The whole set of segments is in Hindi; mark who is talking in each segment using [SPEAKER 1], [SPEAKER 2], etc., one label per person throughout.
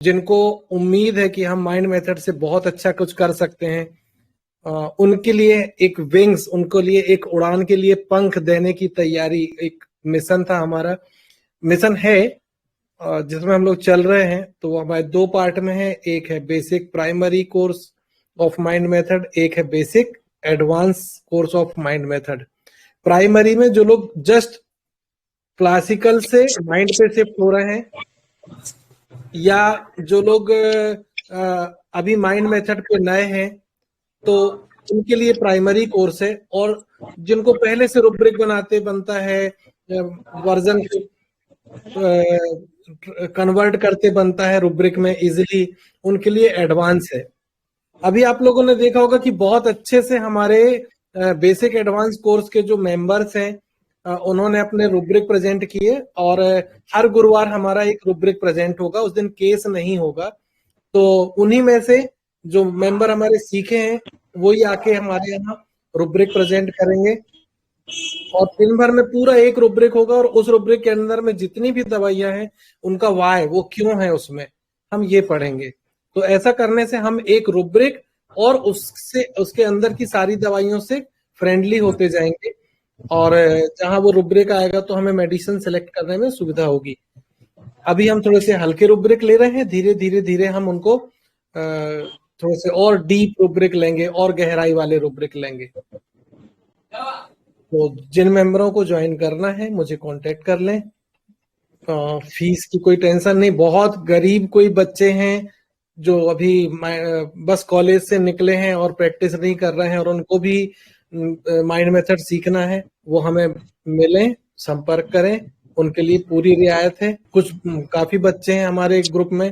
[SPEAKER 1] जिनको उम्मीद है कि हम माइंड मेथड से बहुत अच्छा कुछ कर सकते हैं, उनके लिए एक विंग्स, उनको लिए एक उड़ान के लिए पंख देने की तैयारी, एक मिशन था हमारा, मिशन है जिसमें हम लोग चल रहे हैं। तो वो हमारे 2 पार्ट में है, एक है basic primary course of mind method, एक है basic advance course of mind method. Primary में जो लोग जस्ट क्लासिकल से माइंड पे शिफ्ट हो रहे हैं, या जो लोग अभी माइंड मेथड पे नए हैं, तो उनके लिए प्राइमरी कोर्स है। और जिनको पहले से रुब्रिक बनाते बनता है, वर्जन कन्वर्ट करते बनता है रुब्रिक में इजीली, उनके लिए एडवांस है। अभी आप लोगों ने देखा होगा कि बहुत अच्छे से हमारे बेसिक एडवांस कोर्स के जो मेंबर्स हैं, उन्होंने अपने रुब्रिक प्रेजेंट किए, और हर गुरुवार हमारा एक रुब्रिक प्रेजेंट होगा, उस दिन केस नहीं होगा। तो उन्हीं में से जो मेंबर हमारे सीखे हैं वही आके हमारे यहाँ रुब्रिक प्रेजेंट करेंगे, और दिन भर में पूरा एक रुब्रिक होगा, और उस रुब्रिक के अंदर में जितनी भी दवाइयां हैं उनका वाय, वो क्यों है उसमें, हम ये पढ़ेंगे। तो ऐसा करने से हम एक रुब्रिक और उससे उसके अंदर की सारी दवाइयों से फ्रेंडली होते जाएंगे, और जहां वो रुब्रिक आएगा तो हमें मेडिसिन सेलेक्ट करने में सुविधा होगी। अभी हम थोड़े से हल्के रुब्रिक ले रहे हैं, धीरे धीरे धीरे हम उनको थोड़े से और डीप रुब्रिक लेंगे, और गहराई वाले रुब्रिक लेंगे। तो जिन मेंबरों को ज्वाइन करना है मुझे कांटेक्ट कर लें। फीस की कोई टेंशन नहीं। बहुत गरीब कोई बच्चे हैं जो अभी बस कॉलेज से निकले हैं और प्रैक्टिस नहीं कर रहे हैं, और उनको भी माइंड मेथड सीखना है, वो हमें मिलें, संपर्क करें, उनके लिए पूरी रियायत है। कुछ काफी बच्चे हैं हमारे ग्रुप में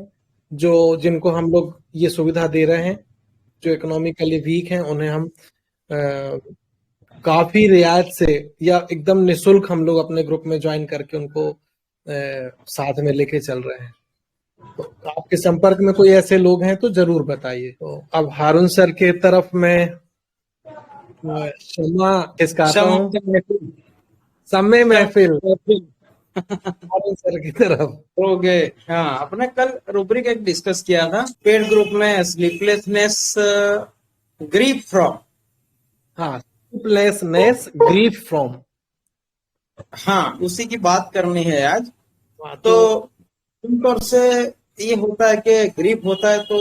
[SPEAKER 1] जो जिनको हम लोग ये सुविधा दे रहे हैं, जो इकोनॉमिकली वीक हैं, उन्हें हम काफी रियायत से या एकदम निशुल्क हम लोग अपने ग्रुप में ज्वाइन करके उनको साथ में लेके चल रहे हैं। तो आपके संपर्क में कोई ऐसे लोग हैं तो जरूर बताइए। तो अब हारून सर के तरफ मैं क्षमा खिसकाता हूँ। समय महफिल हारून सर की तरफ
[SPEAKER 2] हो गए। हाँ, अपने कल रूब्रिक एक डिस्कस किया था पेड ग्रुप में, स्लीपलेसनेस ग्रीफ फ्रॉम।
[SPEAKER 1] हाँ, स्लीपलेसनेस ग्रीफ फ्रॉम,
[SPEAKER 2] हाँ, उसी की बात करनी है आज।
[SPEAKER 1] तो
[SPEAKER 2] उनपर से ये होता है कि ग्रीफ होता है तो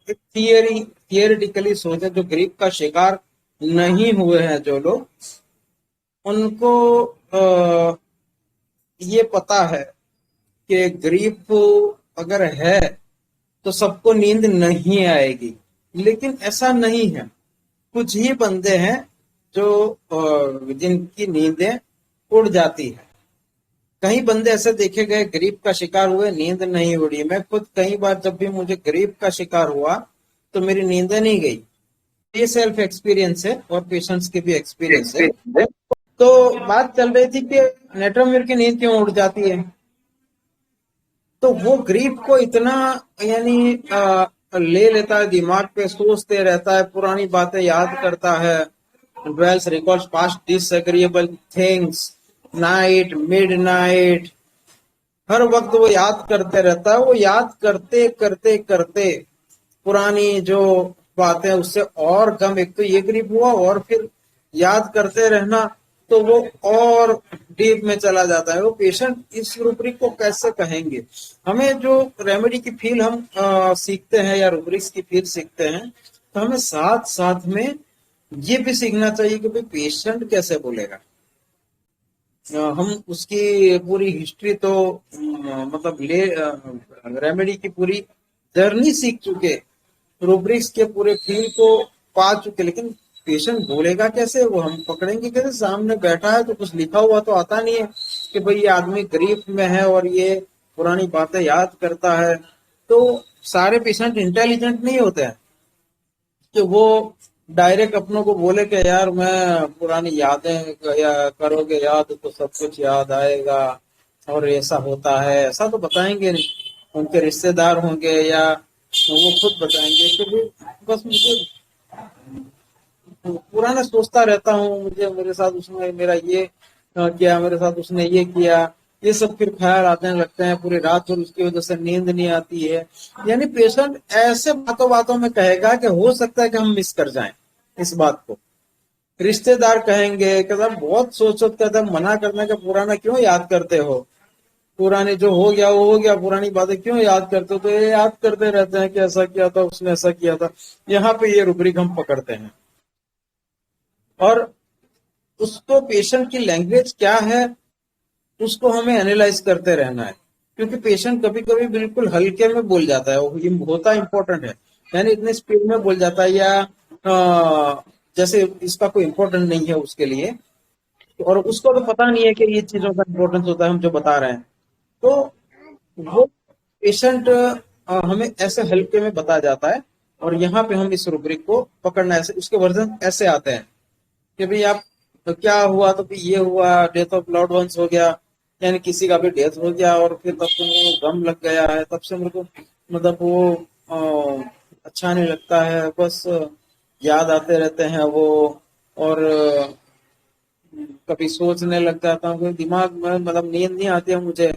[SPEAKER 2] एक थियरिटिकली सोचे, जो ग्रीफ का शिकार नहीं हुए हैं जो लोग, उनको ये पता है कि ग्रीफ अगर है तो सबको नींद नहीं आएगी। लेकिन ऐसा नहीं है, कुछ ही बंदे हैं जो जिनकी नींदें उड़ जाती है। कई बंदे ऐसे देखे गए ग्रीफ का शिकार हुए, नींद नहीं उड़ी। मैं खुद कई बार जब भी मुझे ग्रीफ का शिकार हुआ तो मेरी नींद नहीं गई। ये सेल्फ एक्सपीरियंस है और पेशेंट्स के भी एक्सपीरियंस है। तो बात चल रही थी कि नेट्रोमीर की नींद क्यों उड़ जाती है। तो वो ग्रीफ को इतना यानी ले लेता है, दिमाग पे सोचते रहता है, पुरानी बातें याद करता है, dwells recalls past disagreeable things, night midnight, हर वक्त वो याद करते रहता है। वो याद करते करते करते पुरानी जो बातें उससे और गम, एक तो ये ग्रीप हुआ और फिर याद करते रहना, तो वो और डीप में चला जाता है। वो पेशेंट इस रूब्रिक को कैसे कहेंगे। हमें जो रेमेडी की फील हम सीखते हैं या रूब्रिक्स की फील सीखते हैं, तो हमें साथ साथ में ये भी सीखना चाहिए कि भाई पेशेंट कैसे बोलेगा। हम उसकी पूरी हिस्ट्री तो मतलब रेमेडी की पूरी जर्नी सीख चुके, रूब्रिक्स के पूरे फील को पा चुके, लेकिन पेशेंट बोलेगा कैसे, वो हम पकड़ेंगे कैसे। सामने बैठा है तो कुछ लिखा हुआ तो आता नहीं है कि भाई ये आदमी ग्रीफ में है और ये पुरानी बातें याद करता है। तो सारे पेशेंट इंटेलिजेंट नहीं होते हैं कि वो डायरेक्ट अपनों को बोले कि यार मैं पुरानी यादें करोगे याद तो सब कुछ याद आएगा और ऐसा होता है। ऐसा तो बताएंगे नहीं, उनके रिश्तेदार होंगे या वो खुद बताएंगे कि बस मुझे पुराना सोचता रहता हूँ, मुझे मेरे साथ उसने मेरा ये किया, मेरे साथ उसने ये किया। ये सब फिर ख्याल आने लगते हैं पूरी रात, और उसकी वजह से नींद नहीं आती है। यानी पेशेंट ऐसे बातों बातों में कहेगा कि हो सकता है कि हम मिस कर जाएं इस बात को। रिश्तेदार कहेंगे कहता बहुत सोचो, कहता मना करने का, पुराना क्यों याद करते हो, पुराने जो हो गया वो हो गया, पुरानी बातें क्यों याद करते हो। तो ये याद करते रहते हैं कि ऐसा किया था, उसने ऐसा किया था। यहाँ पे ये रूब्रिक हम पकड़ते हैं, और उसको पेशेंट की लैंग्वेज क्या है उसको हमें एनालाइज करते रहना है, क्योंकि पेशेंट कभी कभी बिल्कुल हल्के में बोल जाता है, वो होता इंपॉर्टेंट है, यानी इतने स्पीड में बोल जाता है, या जैसे इसका कोई इम्पोर्टेंट नहीं है उसके लिए, और उसको तो पता नहीं है कि ये चीजों का इम्पोर्टेंस होता है हम जो बता रहे हैं। तो वो पेशेंट हमें ऐसे हल्के में बता जाता है, और यहाँ पे हम इस रूब्रिक को पकड़ना, ऐसे उसके वर्जन ऐसे आते हैं कि भाई आप तो क्या हुआ, तो फिर ये हुआ, डेथ ऑफ लव्ड वंस हो गया, यानी किसी का भी डेथ हो गया, और फिर तब से मेरे को गम लग गया है, तब से मेरे को मतलब वो अच्छा नहीं लगता है, बस याद आते रहते हैं वो, और कभी सोचने लग जाता हूँ, दिमाग में मतलब नींद नहीं आती है मुझे,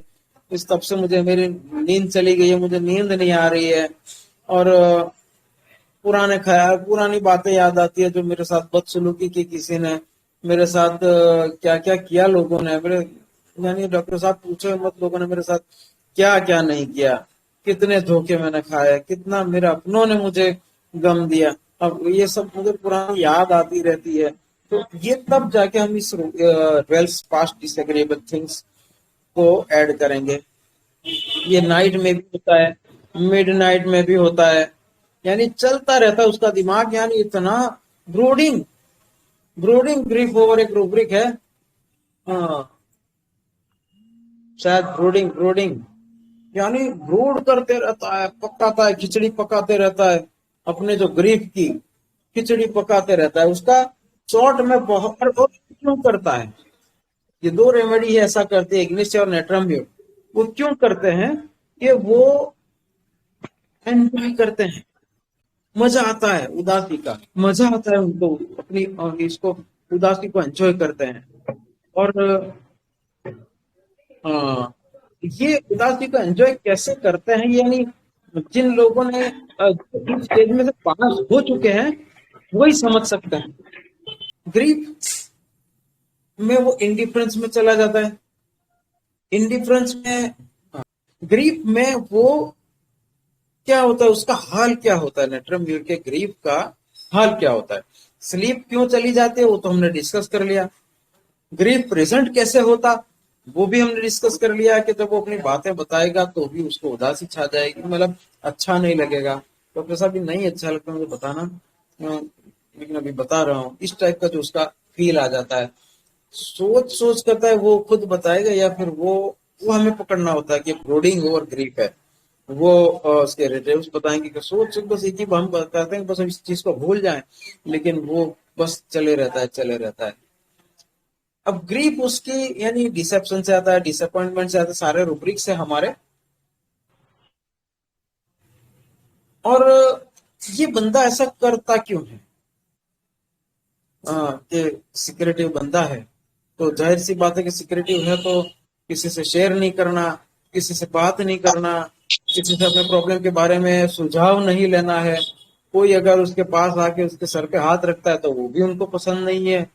[SPEAKER 2] इस तब से मुझे मेरी नींद चली गई है, मुझे नींद नहीं आ रही है, और पुराने ख्याल, पुरानी बातें याद आती है जो मेरे साथ बदसलूकी की किसी ने, मेरे साथ क्या क्या किया लोगों ने, मेरे यानी डॉक्टर साहब पूछो मत, लोगों ने मेरे साथ क्या क्या नहीं किया, कितने धोखे मैंने खाए, कितना मेरे अपनों ने मुझे गम दिया। अब ये सब मुझे पुरानी याद आती रहती है, तो ये तब जाके हम इस ट्वेल्थ पास्ट डिसएग्रीएबल थिंग्स को ऐड करेंगे। ये नाइट में भी होता है, मिड नाइट में भी होता है, यानी चलता रहता है उसका दिमाग, यानी इतना ब्रोडिंग, ब्रोडिंग ग्रीफ ओवर एक रूब्रिक है, हाँ शायद ब्रोडिंग, ब्रोडिंग यानी ब्रूड करते रहता है, पकाता है, खिचड़ी पकाते रहता है, अपने जो ग्रीफ की खिचड़ी पकाते रहता है उसका शॉर्ट में बहुत। और क्यों करता है, ये दो रेमेडी है ऐसा करते हैं, इग्निस और नेट्रम्ब्यूट, वो क्यों करते हैं कि वो एंजॉय करते हैं, मजा आता है, उदासी का मजा आता है उनको, अपनी इसको उदासी को एंजॉय करते हैं। और ये उदासी को एंजॉय कैसे करते हैं, यानी जिन लोगों ने इस स्टेज में से पास हो चुके हैं वही समझ सकते हैं। ग्रीफ में वो इंडिफरेंस में चला जाता है, इंडिफरेंस में, ग्रीफ में वो क्या होता है, उसका हाल क्या होता है, नेट्रम्ब्यूट के ग्रीफ का हाल क्या होता है, स्लीप क्यों चली जाती है वो तो हमने डिस्कस कर लिया। ग्रीफ प्रेजेंट कैसे होता वो भी हमने डिस्कस कर लिया कि जब वो अपनी बातें बताएगा तो भी उसको उदासी छा जाएगी, मतलब अच्छा नहीं लगेगा। डॉक्टर साहब भी नहीं अच्छा लगता मुझे बताना, लेकिन अभी बता रहा हूँ, इस टाइप का जो उसका फील आ जाता है, सोच सोच करता है वो खुद बताएगा, या फिर वो हमें पकड़ना होता है कि ब्रोडिंग ओवर ग्रीफ है, वो उसके रिलेटिव्स बताएंगे कि सोच बस एक ही हम बताते हैं बस इस चीज को भूल जाएं, लेकिन वो बस चले रहता है, चले रहता है। अब ग्रीफ उसकी यानी डिसेप्शन से आता है, डिसअपॉइंटमेंट से आता है, सारे रूब्रिक से हमारे। और ये बंदा ऐसा करता क्यों है, कि सिक्रेटिव बंदा है, तो जाहिर सी बात है कि सिक्रेटिव है तो किसी से शेयर नहीं करना, किसी से बात नहीं करना, किसी से अपने प्रॉब्लम के बारे में सुझाव नहीं लेना है। कोई अगर उसके पास आके उसके सर पे हाथ रखता है तो वो भी उनको पसंद नहीं है।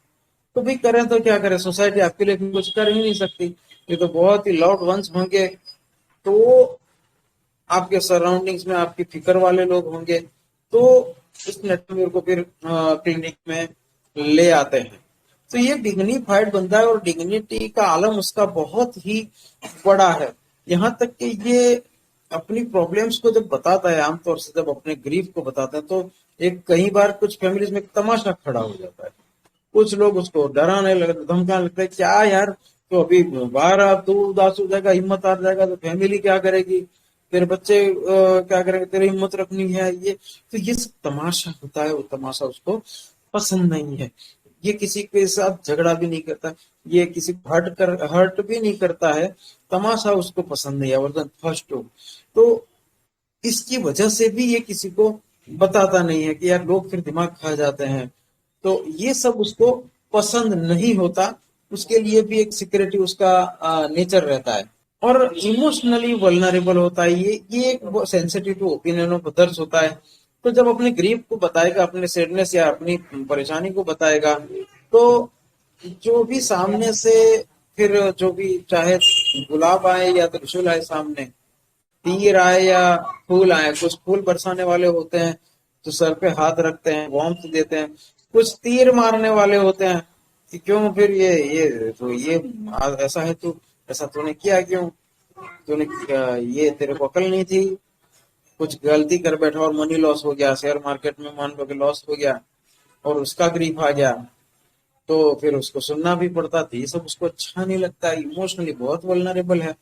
[SPEAKER 2] तो भी करें तो क्या करें, सोसाइटी आपके लिए कुछ कर ही नहीं सकती, ये तो बहुत ही लॉट वंस होंगे, तो आपके सराउंडिंग्स में आपकी फिक्र वाले लोग होंगे, तो इस नेटवर्क को फिर क्लिनिक में ले आते हैं। तो ये डिग्निफाइड बंदा है, और डिग्निटी का आलम उसका बहुत ही बड़ा है, यहाँ तक कि ये अपनी प्रॉब्लम्स को जब बताता है, आमतौर से जब अपने ग्रीफ को बताता है, तो एक कई बार कुछ फैमिलीज में तमाशा खड़ा हो जाता है, कुछ लोग उसको डराने लगते, धमकाने लगते हैं, क्या यार तो अभी बाहर आ, तू उदास हो जाएगा, हिम्मत हार जाएगा तो फैमिली क्या करेगी, तेरे बच्चे क्या करेंगे, तेरी हिम्मत रखनी है, ये तो ये सब तमाशा होता है, वो तमाशा उसको पसंद नहीं है। ये किसी के साथ झगड़ा भी नहीं करता, ये किसी को हर्ट भी नहीं करता है, तमाशा उसको पसंद नहीं है, वर्जन फर्स्ट हो। तो इसकी वजह से भी ये किसी को बताता नहीं है कि यार लोग फिर दिमाग खा जाते हैं, तो ये सब उसको पसंद नहीं होता। उसके लिए भी एक सिक्योरिटी उसका नेचर रहता है। और इमोशनली वल्नरेबल होता है, ये एक sensitive to opinion of others होता है। तो जब अपने ग्रीफ को बताएगा, अपने सैडनेस या अपनी परेशानी को बताएगा, तो जो भी सामने से, फिर जो भी चाहे गुलाब आए या त्रिशूल आए सामने, तीर आए या फूल आए, कुछ फूल बरसाने वाले होते हैं जो सर पे हाथ रखते हैं, वार्मथ देते हैं, कुछ तीर मारने वाले होते हैं कि क्यों फिर ये तो ये ऐसा है, तू ऐसा तूने किया क्यों, तूने ये तेरे को अकल नहीं थी, कुछ गलती कर बैठा और मनी लॉस हो गया, शेयर मार्केट में मान लो कि लॉस हो गया और उसका ग्रीफ आ गया, तो फिर उसको सुनना भी पड़ता था। ये सब उसको अच्छा नहीं लगता, इमोशनली बहुत वल्नरेबल है।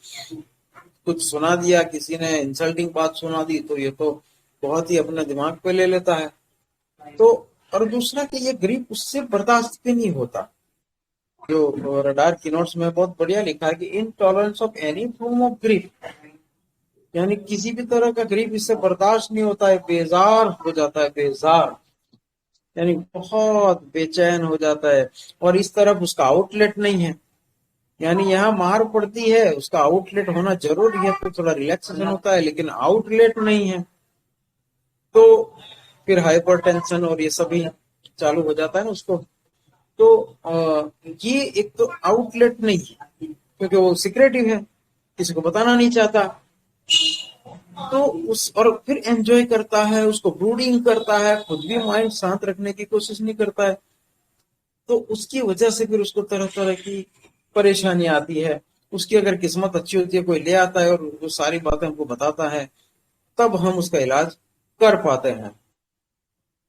[SPEAKER 2] कुछ सुना दिया, किसी ने इंसल्टिंग बात सुना दी, तो ये तो बहुत ही अपने दिमाग पे ले लेता है। तो और दूसरा कि ये ग्रीफ उससे बर्दाश्त भी नहीं होता। जो रडार की नोट्स में बहुत बढ़िया लिखा है कि intolerance of any form of grief, यानी किसी भी तरह का ग्रीफ इससे बर्दाश्त नहीं होता है, बेजार हो जाता है, बेजार, यानी बहुत बेचैन हो जाता है। और इस तरफ उसका आउटलेट नहीं है, यानी यहाँ मार पड़ती है, उसका आउटलेट होना जरूरी है, तो थोड़ा रिलैक्सेशन होता है, लेकिन आउटलेट नहीं है, तो फिर हाइपर टेंशन और ये सभी चालू हो जाता है ना उसको। तो ये एक तो आउटलेट नहीं है, क्योंकि वो सिक्रेटिव है, किसी को बताना नहीं चाहता, तो उस और फिर एंजॉय करता है, उसको ब्रूडिंग करता है, खुद भी माइंड शांत रखने की कोशिश नहीं करता है, तो उसकी वजह से फिर उसको तरह तरह की परेशानी आती है। उसकी अगर किस्मत अच्छी होती है, कोई ले आता है और वो सारी बातें हमको बताता है, तब हम उसका इलाज कर पाते हैं।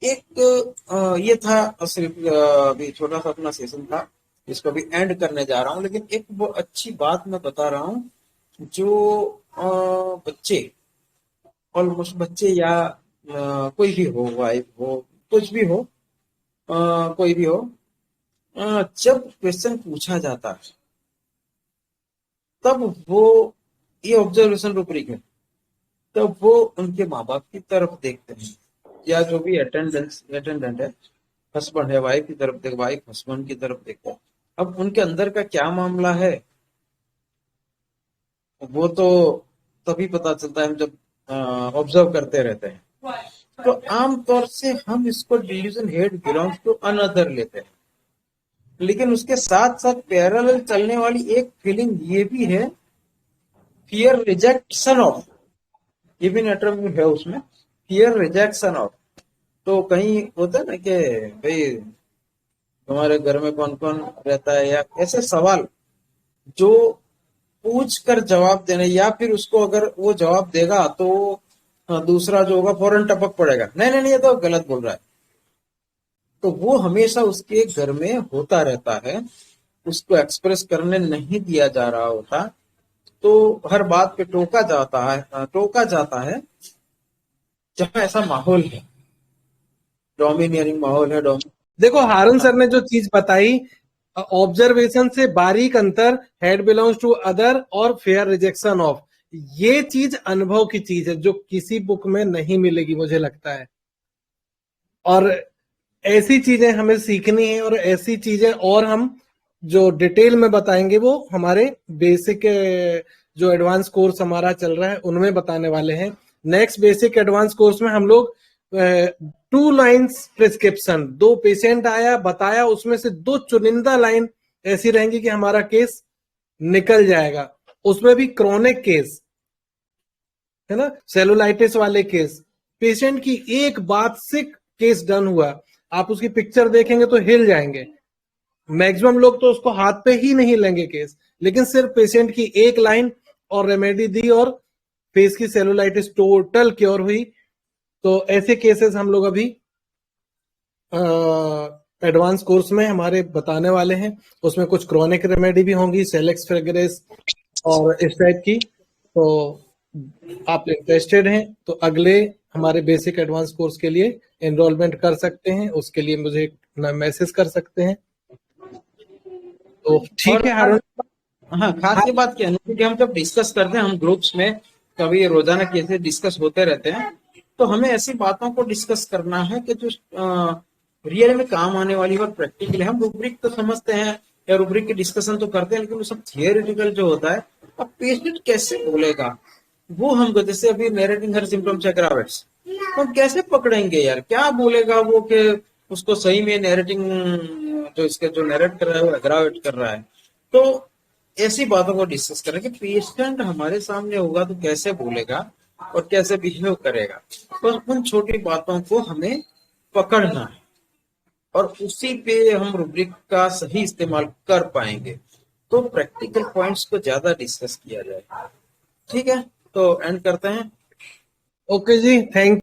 [SPEAKER 2] एक ये था सिर्फ अभी छोटा सा अपना सेशन था, इसको अभी एंड करने जा रहा हूँ, लेकिन एक वो अच्छी बात मैं बता रहा हूँ। जो बच्चे, ऑलमोस्ट बच्चे या कोई भी हो, वाइफ हो, कुछ भी हो, कोई भी हो, जब क्वेश्चन पूछा जाता है, तब वो, ये ऑब्जर्वेशन रूब्रिक है, तब वो उनके माँ बाप की तरफ देखते हैं, या जो भी अटेंडेंट है, हस्बैंड है वाइफ की तरफ देख, वाइफ हस्बैंड की तरफ देखते हैं। अब उनके अंदर का क्या मामला है, वो तो तभी पता चलता है हम जब ऑब्जर्व करते रहते हैं। तो आमतौर से हम इसको delusion head belongs to another लेते हैं, लेकिन उसके साथ साथ पैरेलल चलने वाली एक फीलिंग ये भी है, फियर रिजेक्शन ऑफ, ये भी नेटवर्क है उसमें, फियर रिजेक्शन ऑफ। तो कहीं होता है ना कि भाई तुम्हारे घर में कौन कौन रहता है, या ऐसे सवाल जो पूछ कर जवाब देने, या फिर उसको अगर वो जवाब देगा तो दूसरा जो होगा फौरन टपक पड़ेगा, नहीं नहीं नहीं ये तो गलत बोल रहा है, तो वो हमेशा उसके घर में होता रहता है, उसको एक्सप्रेस करने नहीं दिया जा रहा होता, तो हर बात पे टोका जाता है जहां ऐसा माहौल है, डोमिनियरिंग माहौल है।
[SPEAKER 1] देखो हारून सर ने जो चीज बताई, ऑब्जर्वेशन से बारीक अंतर, हेड बिलोंग्स टू अदर और फेयर रिजेक्शन ऑफ, ये चीज अनुभव की चीज है जो किसी बुक में नहीं मिलेगी मुझे लगता है। और ऐसी चीजें हमें सीखनी है, और ऐसी चीजें और हम जो डिटेल में बताएंगे वो हमारे बेसिक जो एडवांस कोर्स हमारा चल रहा है उनमें बताने वाले हैं। नेक्स्ट बेसिक एडवांस कोर्स में हम लोग 2 लाइन्स प्रिस्क्रिप्शन, 2 पेशेंट आया बताया, उसमें से 2 चुनिंदा लाइन ऐसी रहेंगी कि हमारा केस निकल जाएगा, उसमें भी क्रॉनिक केस है ना, सेलुलाइटिस वाले केस, पेशेंट की एक बात से केस डन हुआ, आप उसकी पिक्चर देखेंगे तो हिल जाएंगे। मैक्सिमम लोग तो उसको हाथ पे ही नहीं लेंगे केस, लेकिन सिर्फ पेशेंट की एक लाइन और रेमेडी दी और फेस की सेलुलाइटिस टोटल क्योर हुई। तो ऐसे केसेस हम लोग अभी एडवांस कोर्स में हमारे बताने वाले हैं, उसमें कुछ क्रॉनिक रेमेडी भी होंगी, सेलेक्स फ्रेग्रेस और इस टाइप की। तो आप इंटरेस्टेड हैं तो अगले हमारे बेसिक एडवांस कोर्स के लिए एनरोलमेंट कर सकते हैं, उसके लिए मुझे मैसेज कर सकते हैं। तो ठीक है हारून।
[SPEAKER 2] हाँ, खास ये बात क्या है ना कि हम जब डिस्कस करते हैं, हम ग्रुप्स में कभी रोजाना कैसे डिस्कस होते रहते हैं, तो हमें ऐसी बातों को डिस्कस करना है कि जो रियल में काम आने वाली और प्रैक्टिकल है। हम रूब्रिक तो समझते हैं, या रूब्रिक की डिस्कशन तो करते हैं, लेकिन वो सब थियोरिटिकल जो होता है, अब पेशेंट कैसे बोलेगा वो हमको, जैसे अभी नैरेटिंग हर सिम्टम्स एग्रावेट्स, तो हम कैसे पकड़ेंगे यार, क्या बोलेगा वो कि उसको सही में नैरेटिंग जो इसके जो नैरेट कर रहा है वो एग्रावेट कर रहा है। तो ऐसी बातों को डिस्कस करें कि पेशेंट हमारे सामने होगा तो कैसे बोलेगा और कैसे बिहेव करेगा, तो उन छोटी बातों को हमें पकड़ना है और उसी पे हम रूब्रिक का सही इस्तेमाल कर पाएंगे। तो प्रैक्टिकल पॉइंट्स को ज्यादा डिस्कस किया जाए। ठीक है, तो एंड करते हैं।
[SPEAKER 1] ओके जी, थैंक